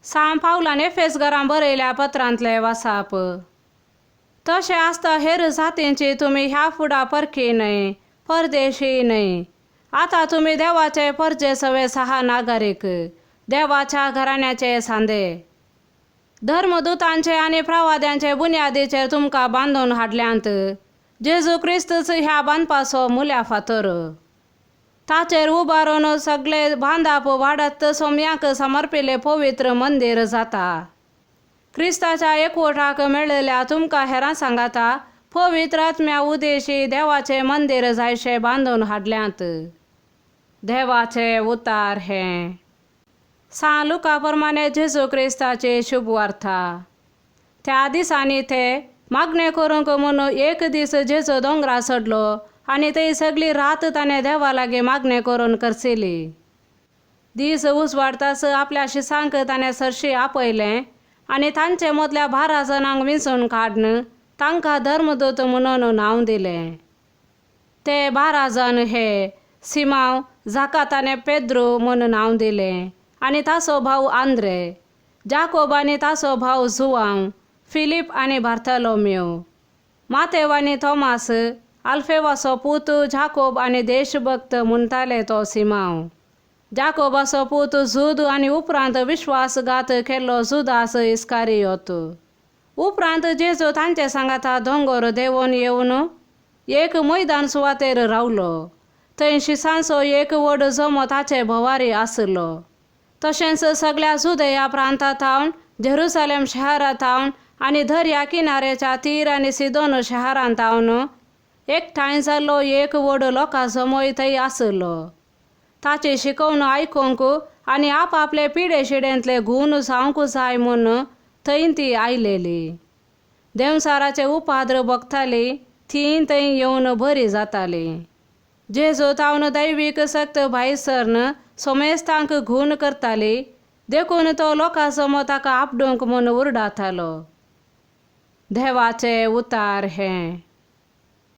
सांत पावलाने एफेसकारांक बरयल्या पत्रांतले वासाप. तशें आसता हेर जातींची तुमी ह्या फुडा परखी न्हय, परदेशी न्हय. आतां तुमी देवाचे परजे सवे सहा नागरीक, देवाच्या घराण्याचे सांदे. धर्मदूतांचे आनी प्रवाद्यांचे बुन्यादीचेर तुमकां बांदून हाडल्यांत. जेजू क्रिस्तूच ह्या बांदपाचो मुल्या फातर. ताचेर उबारून सगळे बांदप वाडत सोम्याक समर्पिले पवित्र मंदिर जाता. क्रिस्ताच्या एकवटाक मेळिल्ल्या तुमकां हेरां सांगता, पवित्र आत्म्या उदेशी देवाचे मंदिर जायशे बांदून हाडल्यांत. देवाचे उतार हे. सांत लुका प्रमाणे जेजू क्रिस्ताची शुभ वार्ता. त्या दिसांनी ते मागणे करूंक म्हूण एक दीस जेजू दोंगरा चडलो आनी थंय सगळी रात ताणें देवा लागीं मागणे करून करचिली. दीस उजवाडताच आपल्या शिसांक ताणें सरशी आपयलें आनी तांचे मदल्या 12 जाणांक वेंचून काडून तांकां धर्मदूत म्हणून नांव दिलें. ते 12 जण हे: सिमांव, जाका ताणें पेद्रू म्हूण नांव दिलें, आनी ताचो भाव आंद्रे, जाकोब आनी ताचो भाव जुआंव, फिलीप आनी बार्थोलोमेव, मातेव आनी तोमास, आल्फेवाचो पूत जाकोब आनी देशभक्त म्हणटाले तो सिमांव, जाकोबाचो पूत जूद आनी उपरांत विश्वासघात केल्लो जुदास इस्कारियोत. उपरांत जेजू तांचे सांगता दोंगर देंवून येवन एक मैदान सुवातेर रावलो. थंय शिसांचो एक व्हड जमो ताचे भोवारी आसलो. तशेंच सगळ्या जुदेया प्रांतांतावन, जेरुसालेम शहरांतावन आनी दर्या किनाऱ्याच्या तीर आनी सिदोन शहरांतावन एकठांय जाल्लो एक व्हड लोकां जमोय थंय आसलो. ताची शिकवण आयकूंक आनी आपआपले पिडे शिडेंतले गूण जावंक जाय म्हूण थंय ती आयलेली. देवसाराचे उपाद्र भोगताली ती थंय येवन बरी जाताली. जेजू तावन दैवीक सक्त भायर सरून सोमेस्तांक गूण करताली. देखून तो लोकां जमो ताका आपडूंक म्हूण उरडातालो. देवाचे उतार हे.